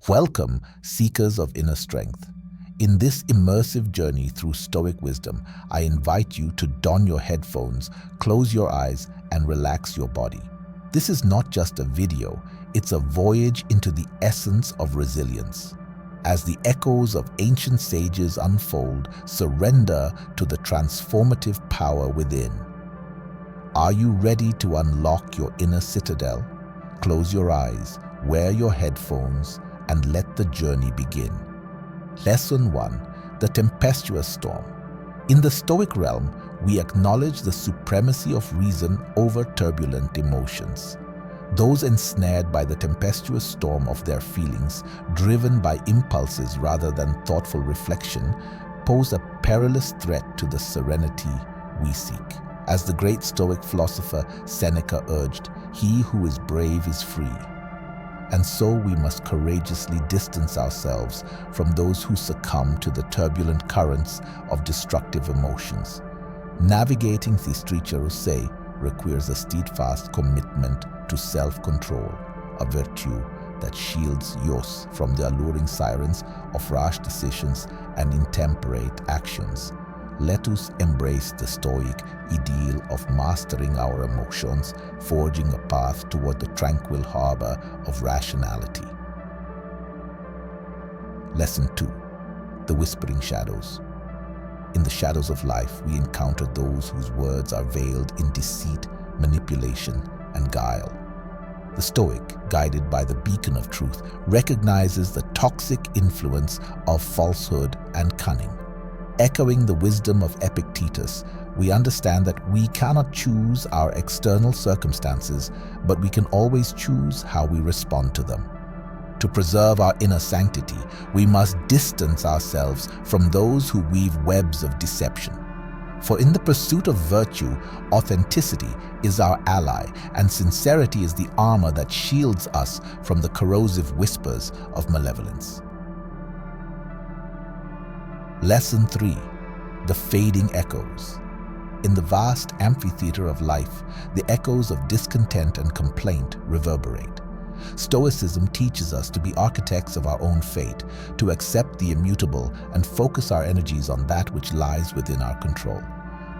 Welcome, seekers of inner strength. In this immersive journey through Stoic wisdom, I invite you to don your headphones, close your eyes, and relax your body. This is not just a video, it's a voyage into the essence of resilience. As the echoes of ancient sages unfold, surrender to the transformative power within. Are you ready to unlock your inner citadel? Close your eyes, wear your headphones, and let the journey begin. Lesson 1. The Tempestuous Storm. In the Stoic realm, we acknowledge the supremacy of reason over turbulent emotions. Those ensnared by the tempestuous storm of their feelings, driven by impulses rather than thoughtful reflection, pose a perilous threat to the serenity we seek. As the great Stoic philosopher Seneca urged, "He who is brave is free." And so we must courageously distance ourselves from those who succumb to the turbulent currents of destructive emotions. Navigating the stretcherose requires a steadfast commitment to self-control, a virtue that shields us from the alluring sirens of rash decisions and intemperate actions. Let us embrace the Stoic ideal of mastering our emotions, forging a path toward the tranquil harbor of rationality. Lesson 2. The Whispering Shadows. In the shadows of life, we encounter those whose words are veiled in deceit, manipulation, and guile. The Stoic, guided by the beacon of truth, recognizes the toxic influence of falsehood and cunning. Echoing the wisdom of Epictetus, we understand that we cannot choose our external circumstances, but we can always choose how we respond to them. To preserve our inner sanctity, we must distance ourselves from those who weave webs of deception. For in the pursuit of virtue, authenticity is our ally, and sincerity is the armor that shields us from the corrosive whispers of malevolence. Lesson 3. The Fading Echoes. In the vast amphitheater of life, the echoes of discontent and complaint reverberate. Stoicism teaches us to be architects of our own fate, to accept the immutable and focus our energies on that which lies within our control.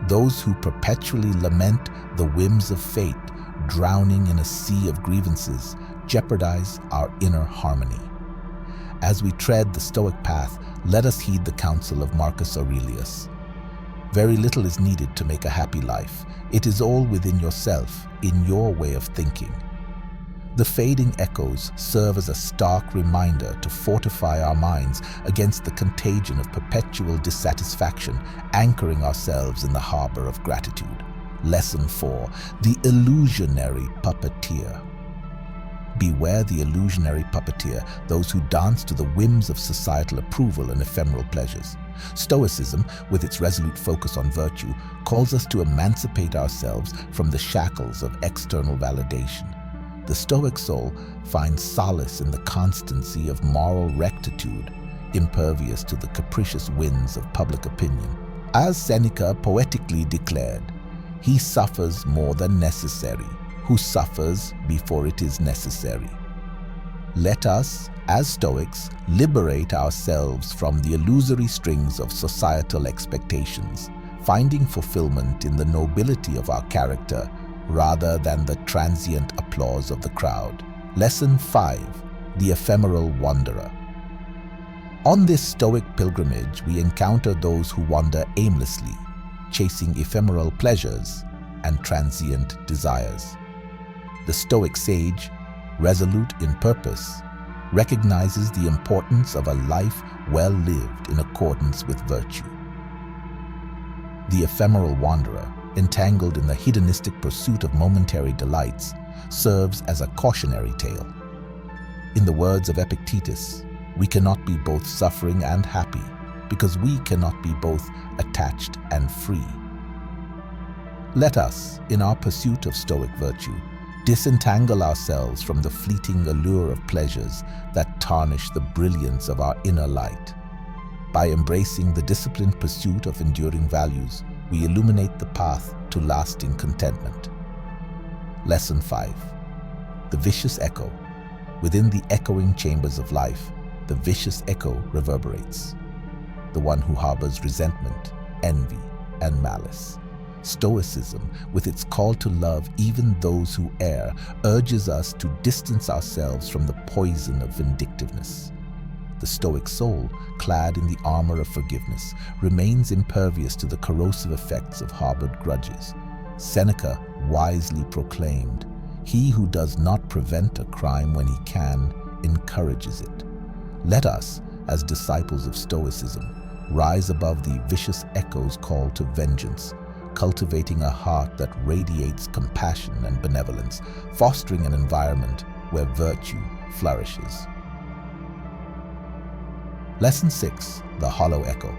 Those who perpetually lament the whims of fate, drowning in a sea of grievances, jeopardize our inner harmony. As we tread the Stoic path, let us heed the counsel of Marcus Aurelius. Very little is needed to make a happy life. It is all within yourself, in your way of thinking. The fading echoes serve as a stark reminder to fortify our minds against the contagion of perpetual dissatisfaction, anchoring ourselves in the harbor of gratitude. Lesson 4. The Illusionary Puppeteer. Beware the illusionary puppeteer, those who dance to the whims of societal approval and ephemeral pleasures. Stoicism, with its resolute focus on virtue, calls us to emancipate ourselves from the shackles of external validation. The Stoic soul finds solace in the constancy of moral rectitude, impervious to the capricious winds of public opinion. As Seneca poetically declared, "He suffers more than necessary, who suffers before it is necessary." Let us, as Stoics, liberate ourselves from the illusory strings of societal expectations, finding fulfillment in the nobility of our character rather than the transient applause of the crowd. Lesson 5. The Ephemeral Wanderer. On this Stoic pilgrimage, we encounter those who wander aimlessly, chasing ephemeral pleasures and transient desires. The Stoic sage, resolute in purpose, recognizes the importance of a life well lived in accordance with virtue. The ephemeral wanderer, entangled in the hedonistic pursuit of momentary delights, serves as a cautionary tale. In the words of Epictetus, we cannot be both suffering and happy, because we cannot be both attached and free. Let us, in our pursuit of Stoic virtue, disentangle ourselves from the fleeting allure of pleasures that tarnish the brilliance of our inner light. By embracing the disciplined pursuit of enduring values, we illuminate the path to lasting contentment. Lesson 5. The Vicious Echo. Within the echoing chambers of life, the vicious echo reverberates. The one who harbors resentment, envy, and malice. Stoicism, with its call to love even those who err, urges us to distance ourselves from the poison of vindictiveness. The Stoic soul, clad in the armor of forgiveness, remains impervious to the corrosive effects of harbored grudges. Seneca wisely proclaimed, "He who does not prevent a crime when he can, encourages it." Let us, as disciples of Stoicism, rise above the vicious echo's call to vengeance, cultivating a heart that radiates compassion and benevolence, fostering an environment where virtue flourishes. Lesson 6. The Hollow Echo.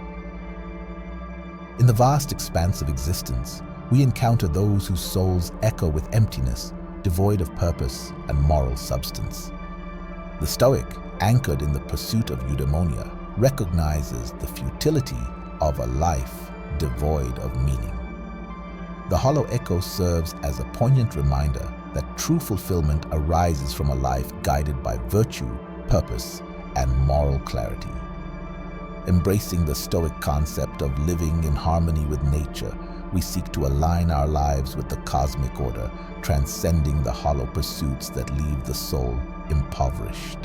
In the vast expanse of existence, we encounter those whose souls echo with emptiness, devoid of purpose and moral substance. The Stoic, anchored in the pursuit of eudaimonia, recognizes the futility of a life devoid of meaning. The hollow echo serves as a poignant reminder that true fulfillment arises from a life guided by virtue, purpose, and moral clarity. Embracing the Stoic concept of living in harmony with nature, we seek to align our lives with the cosmic order, transcending the hollow pursuits that leave the soul impoverished.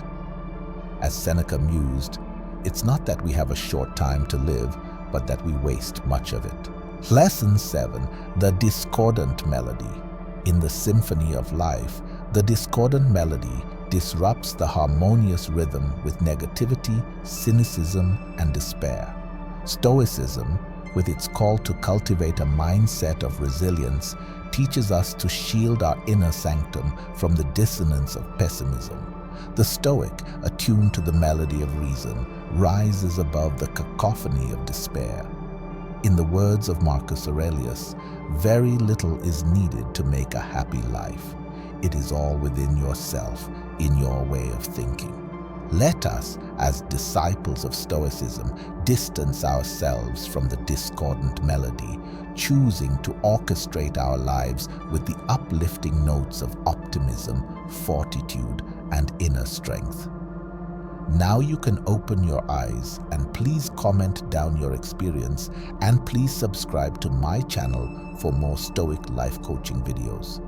As Seneca mused, "It's not that we have a short time to live, but that we waste much of it." Lesson 7. The Discordant Melody. In the symphony of life, the discordant melody disrupts the harmonious rhythm with negativity, cynicism, and despair. Stoicism, with its call to cultivate a mindset of resilience, teaches us to shield our inner sanctum from the dissonance of pessimism. The Stoic, attuned to the melody of reason, rises above the cacophony of despair. In the words of Marcus Aurelius, "Very little is needed to make a happy life. It is all within yourself, in your way of thinking." Let us, as disciples of Stoicism, distance ourselves from the discordant melody, choosing to orchestrate our lives with the uplifting notes of optimism, fortitude, and inner strength. Now you can open your eyes, and please comment down your experience, and please subscribe to my channel for more Stoic life coaching videos.